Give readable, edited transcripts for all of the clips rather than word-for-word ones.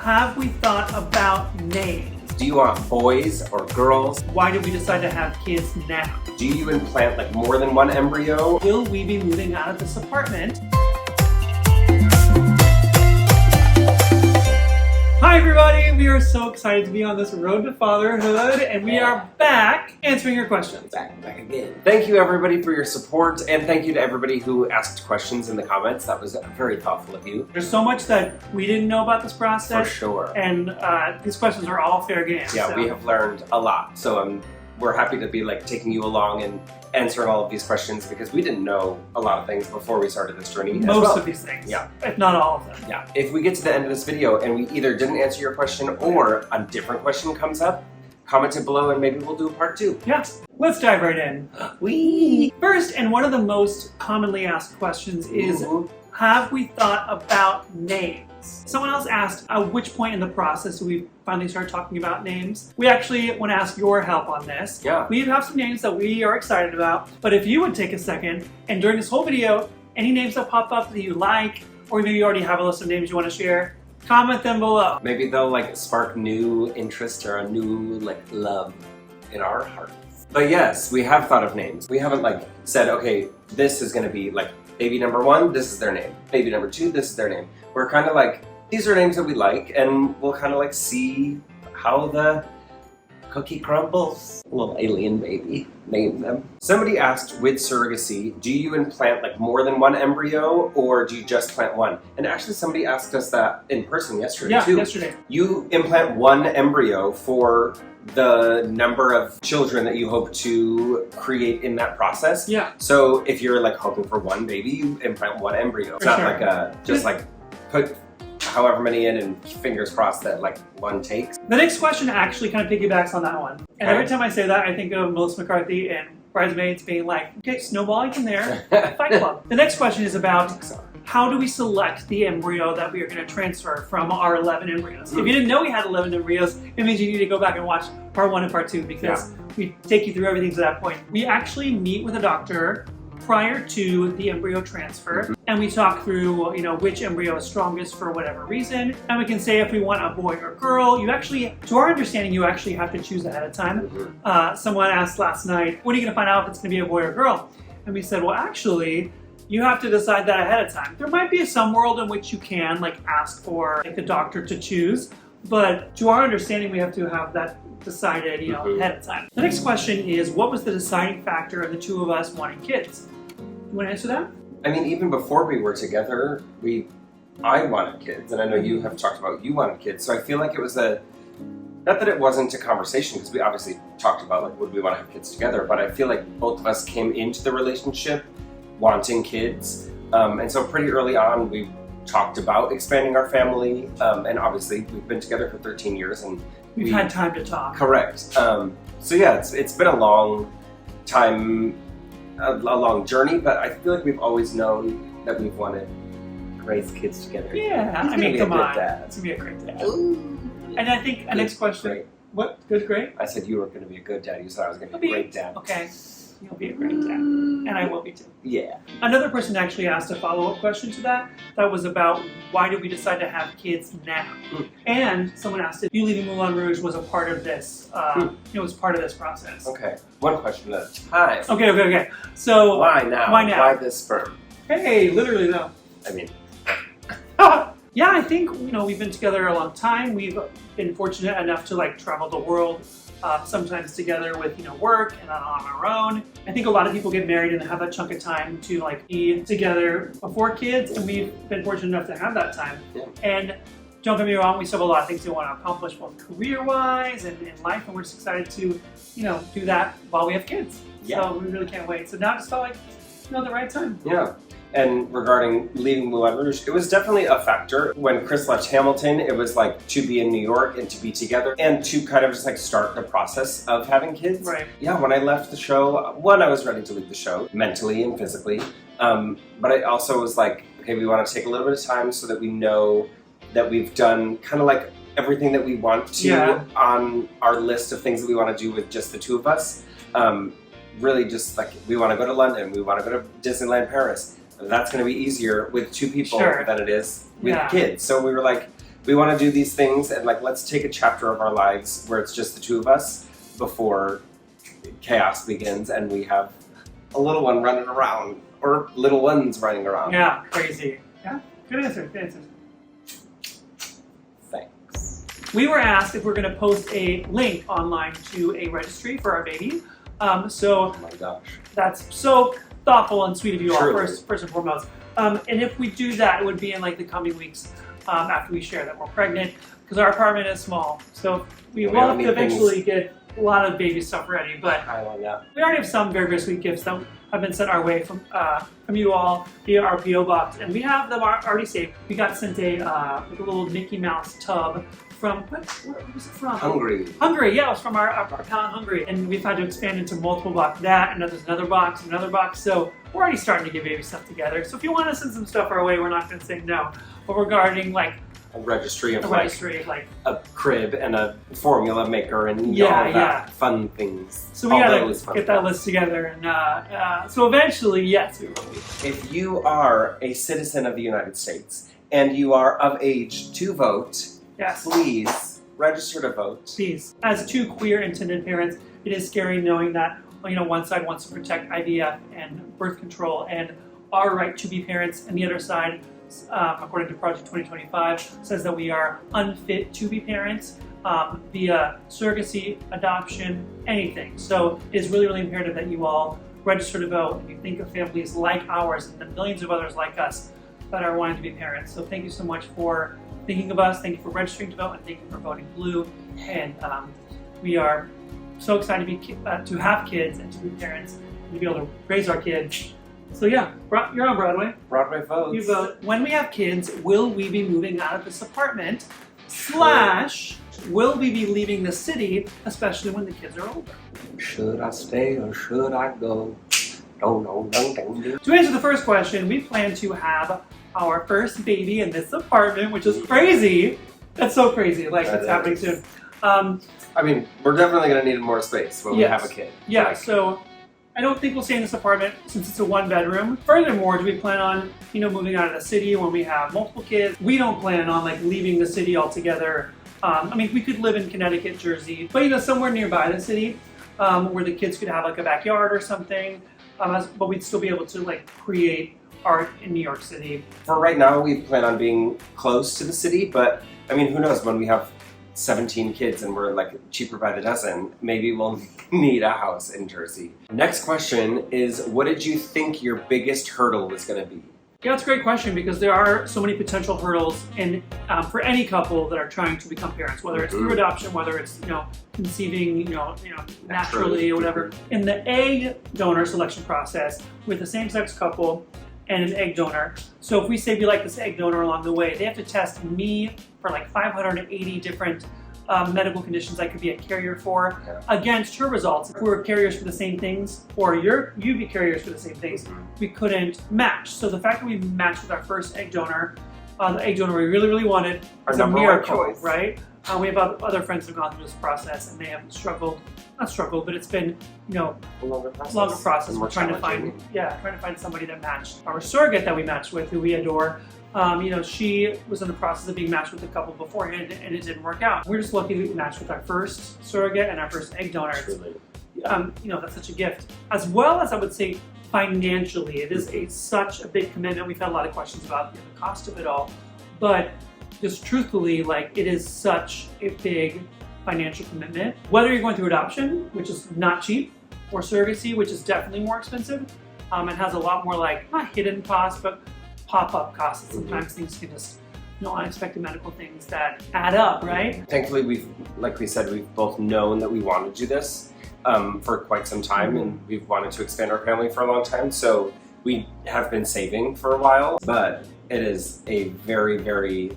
Have we thought about names? Do you want boys or girls? Why did we decide to have kids now? Do you implant like more than one embryo? Will we be moving out of this apartment? Hi everybody, we are so excited to be on this road to fatherhood, and we are back answering your questions. Back again. Thank you everybody for your support, and thank you to everybody who asked questions in the comments. That was very thoughtful of you. There's so much that we didn't know about this process. For sure. And these questions are all fair game. Yeah, so. we have learned a lot. So we're happy to be like taking you along and answering all of these questions because we didn't know a lot of things before we started this journey. Most of these things. Yeah. If not all of them. Yeah. If we get to the end of this video and we either didn't answer your question or a different question comes up, comment it below and maybe we'll do a part 2. Yeah. Let's dive right in. First, and one of the most commonly asked questions is, have we thought about names? Someone else asked, at which point in the process do we finally start talking about names? We actually want to ask your help on this. Yeah. We have some names that we are excited about, but if you would take a second, and during this whole video, any names that pop up that you like, or maybe you already have a list of names you want to share, comment them below. Maybe they'll like spark new interest or a new like love in our hearts. But yes, we have thought of names. We haven't like said, okay, this is going to be like baby number 1, this is their name. Baby number 2, this is their name. We're kind of like, these are names that we like, and we'll kind of like see how the cookie crumbles. Little alien baby, name them. Somebody asked, with surrogacy, do you implant like more than one embryo, or do you just plant one? And actually somebody asked us that in person yesterday too. Yeah, yesterday. You implant one embryo for the number of children that you hope to create in that process. Yeah. So if you're like hoping for one baby, you implant one embryo. It's not like just like put however many in and fingers crossed that like one takes. The next question actually kind of piggybacks on that one. And every time I say that, I think of Melissa McCarthy and Bridesmaids being like, okay, snowballing from there, Fight Club. The next question is about how do we select the embryo that we are going to transfer from our 11 embryos? If you didn't know we had 11 embryos, it means you need to go back and watch part 1 and part 2 because we take you through everything to that point. We actually meet with a doctor prior to the embryo transfer, and we talk through, you know, which embryo is strongest for whatever reason, and we can say if we want a boy or girl. You actually, to our understanding, you actually have to choose ahead of time. Someone asked last night, when are you going to find out if it's going to be a boy or girl? And we said, well, actually, you have to decide that ahead of time. There might be some world in which you can like ask for like the doctor to choose, but to our understanding, we have to have that decided, you know, ahead of time. The next question is, what was the deciding factor of the two of us wanting kids? You want to answer that? I mean, even before we were together, I wanted kids, and I know you have talked about you wanted kids, so I feel like it was not that it wasn't a conversation, because we obviously talked about like, would we want to have kids together, but I feel like both of us came into the relationship wanting kids, and so pretty early on we talked about expanding our family, and obviously we've been together for 13 years, and we've had time to talk. Correct. So yeah, it's been a long time, a long journey, but I feel like we've always known that we've wanted to raise kids together. Yeah, I mean, come on, it's gonna be a great dad. Ooh. And I think the next question. Great. What? Good, great. I said you were going to be a good dad. You said I was going to be a great dad. Okay, you'll be a great dad, and I will be too. Yeah. Another person actually asked a follow-up question to that. That was about why did we decide to have kids now? And someone asked if you leaving Moulin Rouge was a part of this. It was part of this process. Okay. One question at a time. Okay. So why now? Why now? Why this sperm? Hey, literally though. I mean. Yeah, I think, you know, we've been together a long time. We've been fortunate enough to like travel the world, sometimes together with, you know, work and on our own. I think a lot of people get married and have that chunk of time to like be together before kids, and we've been fortunate enough to have that time. Yeah. And don't get me wrong, we still have a lot of things we want to accomplish both career-wise and in life, and we're just excited to, you know, do that while we have kids. Yeah. So we really can't wait. So now it's felt like, you know, the right time. Yeah. And regarding leaving Moulin Rouge, it was definitely a factor. When Chris left Hamilton, it was like to be in New York and to be together and to kind of just like start the process of having kids. Right. Yeah, when I left the show, one, I was ready to leave the show mentally and physically. But I also was like, okay, we want to take a little bit of time so that we know that we've done kind of like everything that we want to on our list of things that we want to do with just the two of us. Really just like, we want to go to London, we want to go to Disneyland Paris. That's going to be easier with two people than it is with kids. So we were like, we want to do these things and like let's take a chapter of our lives where it's just the two of us before chaos begins and we have a little one running around or little ones running around. Yeah, crazy. Yeah, good answer. Good answer. Thanks. We were asked if we're going to post a link online to a registry for our baby. So Oh my gosh. that's so thoughtful and sweet of you all, Truly. first and foremost. And if we do that, it would be in like the coming weeks after we share that we're pregnant, because our apartment is small. So we will have to eventually get a lot of baby stuff ready. But I love that. we already have some very, very sweet gifts that have been sent our way from you all via our PO box, and we have them already saved. We got sent a like a little Mickey Mouse tub from where was it from? Hungry. Hungary, yeah, it was from our town, Hungary, and we've had to expand into multiple boxes. That, and there's another box, So we're already starting to get baby stuff together. So if you want to send some stuff our way, we're not going to say no. But regarding like A registry of like a crib and a formula maker and all Yeah, of that fun things. so we All gotta those fun get that things. list together, and so eventually, yes, we will be. If you are a citizen of the United States and you are of age to vote, Yes. please register to vote. Please. As two queer intended parents, it is scary knowing that one side wants to protect IVF and birth control and our right to be parents, and the other side, according to Project 2025, says that we are unfit to be parents via surrogacy, adoption, anything. So it is really, really imperative that you all register to vote. If you think of families like ours and the millions of others like us that are wanting to be parents. So thank you so much for thinking of us. Thank you for registering to vote, and thank you for voting blue. And we are so excited to have kids and to be parents and to be able to raise our kids. So yeah, you're on Broadway. Broadway votes. You vote. When we have kids, will we be moving out of this apartment? / will we be leaving the city, especially when the kids are older? Should I stay or should I go? Don't. To answer the first question, we plan to have our first baby in this apartment, which is crazy. That's so crazy. Like, That it's happening is. soon. I mean, we're definitely going to need more space when we Yes. have a kid. Yeah, Like, so I don't think we'll stay in this apartment since it's a one-bedroom. Furthermore, do we plan on, moving out of the city when we have multiple kids? We don't plan on like leaving the city altogether. I mean, we could live in Connecticut, Jersey, but somewhere nearby the city where the kids could have like a backyard or something. But we'd still be able to like create art in New York City. For right now, we plan on being close to the city, but I mean, who knows when we have 17 kids and we're like cheaper by the dozen, maybe we'll need a house in Jersey. Next question is, what did you think your biggest hurdle was going to be? Yeah, it's a great question because there are so many potential hurdles in for any couple that are trying to become parents, whether it's through adoption, whether it's conceiving naturally or whatever. In the egg donor selection process with a same-sex couple and an egg donor. So if we say we like this egg donor along the way, they have to test me for like 580 different medical conditions I could be a carrier for against her results. If we were carriers for the same things, or you'd be carriers for the same things, we couldn't match. So the fact that we matched with our first egg donor, the egg donor we really, really wanted, Our is a number one miracle, choice. right? We have other friends who have gone through this process and they have not struggled, but it's been, A longer process. longer process. More We're trying to challenging. find somebody that matched. Our surrogate that we matched with, who we adore, she was in the process of being matched with a couple beforehand, and it didn't work out. We're just lucky that we matched with our first surrogate and our first egg donor. Truly. That's such a gift. As well as I would say financially, it is such a big commitment. We've had a lot of questions about the cost of it all, but just truthfully, like, it is such a big financial commitment. Whether you're going through adoption, which is not cheap, or surrogacy, which is definitely more expensive, and has a lot more like not hidden costs, but pop-up costs. Sometimes things can just, unexpected medical things that add up, right? Thankfully, like we said, we've both known that we want to do this for quite some time, and we've wanted to expand our family for a long time. So we have been saving for a while, but it is a very, very,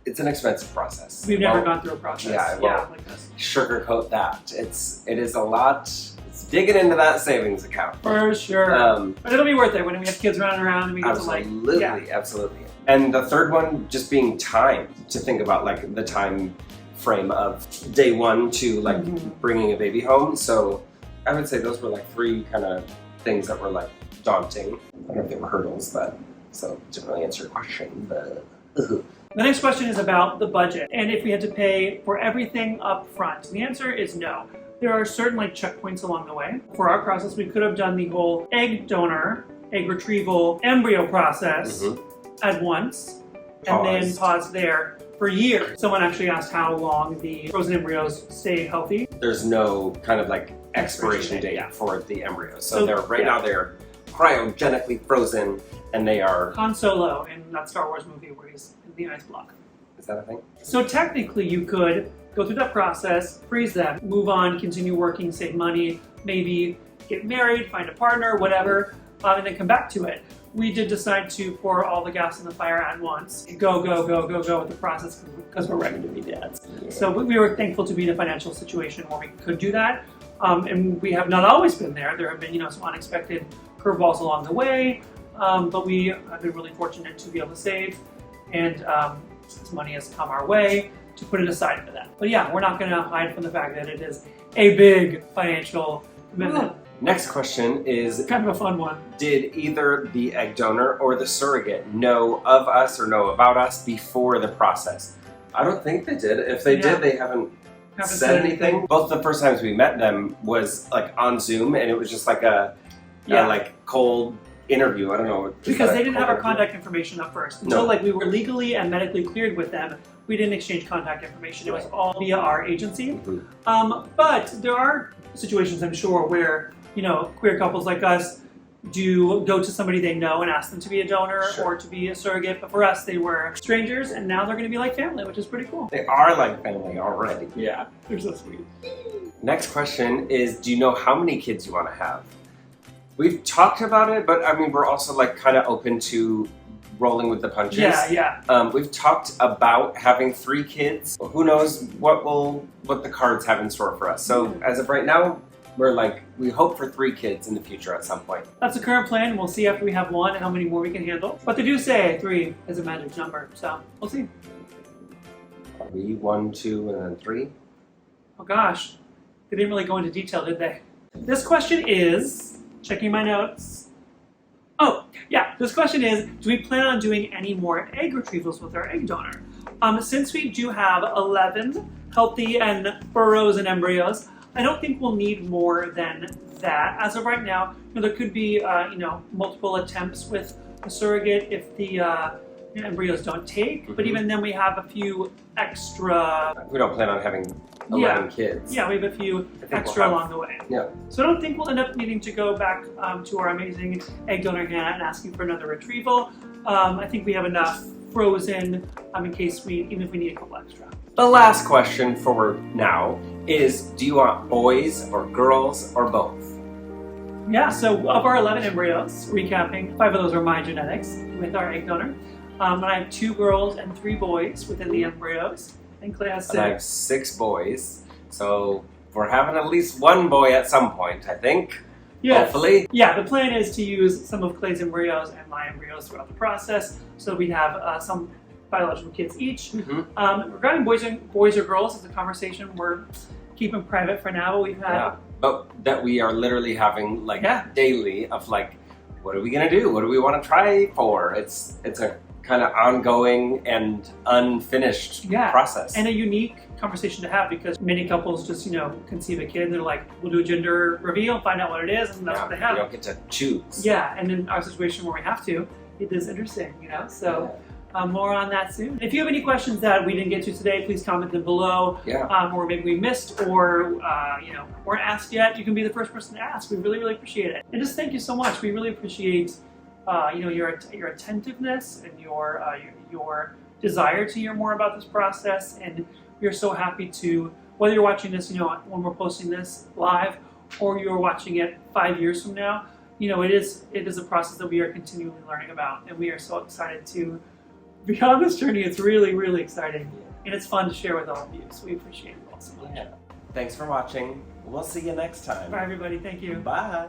it's an expensive process. We've never gone through a process like this. Sugarcoat that. It is a lot. It's digging into that savings account. For sure. But it'll be worth it when we have kids running around and we get Absolutely, to like, absolutely. And the third one, just being time, to think about like the time frame of day one to like bringing a baby home. So I would say those were like three kind of things that were like daunting. I don't know if they were hurdles, but so didn't really answer your question. But The next question is about the budget and if we had to pay for everything up front. The answer is no. There are certain checkpoints along the way. For our process, we could have done the whole egg donor, egg retrieval, embryo process at once and then paused there for years. Someone actually asked how long the frozen embryos stay healthy. There's no kind of expiration date for the embryos. So they're now they're cryogenically frozen and they are... Han Solo in that Star Wars movie where he's in the ice block. Is that a thing? So technically you could go through that process, freeze them, move on, continue working, save money, maybe get married, find a partner, whatever, and then come back to it. We did decide to pour all the gas in the fire at once. Go with the process because we're ready to be dads. Yeah. So we were thankful to be in a financial situation where we could do that. And we have not always been there. There have been, some unexpected curveballs along the way. But we have been really fortunate to be able to save. And since money has come our way, to put it aside for that. But yeah, we're not going to hide from the fact that it is a big financial commitment. Next question is kind of a fun one. Did either the egg donor or the surrogate know of us or know about us before the process? I don't think they did. If they did, they haven't said anything. Both the first times we met them was on Zoom, and it was just a cold interview. I don't know. Because they didn't have our contact information up first. Until we were legally and medically cleared with them, we didn't exchange contact information. It was all via our agency. But there are situations, I'm sure, where queer couples like us do go to somebody they know and ask them to be a donor or to be a surrogate. But for us, they were strangers, and now they're going to be like family, which is pretty cool. They are like family already. Yeah, they're so sweet. Next question is, do you know how many kids you want to have? We've talked about it, but I mean, we're also kind of open to rolling with the punches. Yeah. We've talked about having 3 kids. Who knows what the cards have in store for us. So as of right now, we hope for 3 kids in the future at some point. That's the current plan. We'll see after we have 1 how many more we can handle. But they do say 3 is a magic number, so we'll see. Are we 1, 2, and then 3? Oh gosh, they didn't really go into detail, did they? This question is, checking my notes. Oh, yeah, this question is, do we plan on doing any more egg retrievals with our egg donor? Since we do have 11 healthy and frozen embryos, I don't think we'll need more than that. As of right now, there could be, multiple attempts with a surrogate if the embryos don't take. But even then, we have a few extra. We don't plan on having 11 kids. Yeah, we have a few extra along the way. Yeah. So I don't think we'll end up needing to go back to our amazing egg donor Hannah and asking for another retrieval. I think we have enough frozen in case even if we need a couple extra. The last question for now is, do you want boys or girls or both? Yeah, so of our 11 embryos, recapping, 5 of those are my genetics with our egg donor. And I have 2 girls and 3 boys within the embryos. And Clay has 6. And I have 6 boys. So we're having at least 1 boy at some point, I think. Yes. Hopefully. Yeah, the plan is to use some of Clay's embryos and my embryos throughout the process. So we have some biological kids each. Regarding boys or girls, it's a conversation we're keeping private for now. We've had, but that we are literally having daily of what are we gonna do? What do we want to try for? It's a kind of ongoing and unfinished process, and a unique conversation to have because many couples just conceive a kid and they're like, we'll do a gender reveal, find out what it is, and that's what they have. You don't get to choose. Yeah, and in our situation where we have to, it is interesting, so. More on that soon. If you have any questions that we didn't get to today, please comment them below. Or maybe we missed or weren't asked yet. You can be the first person to ask. We really, really appreciate it. And just thank you so much. We really appreciate your attentiveness and your desire to hear more about this process. And we're so happy to, whether you're watching this, when we're posting this live, or you're watching it 5 years from now, it is a process that we are continually learning about, and we are so excited to be on this journey. It's really, really exciting, and it's fun to share with all of you, so we appreciate it all so much. Thanks for watching. We'll see you next time. Bye, everybody. Thank you. Bye.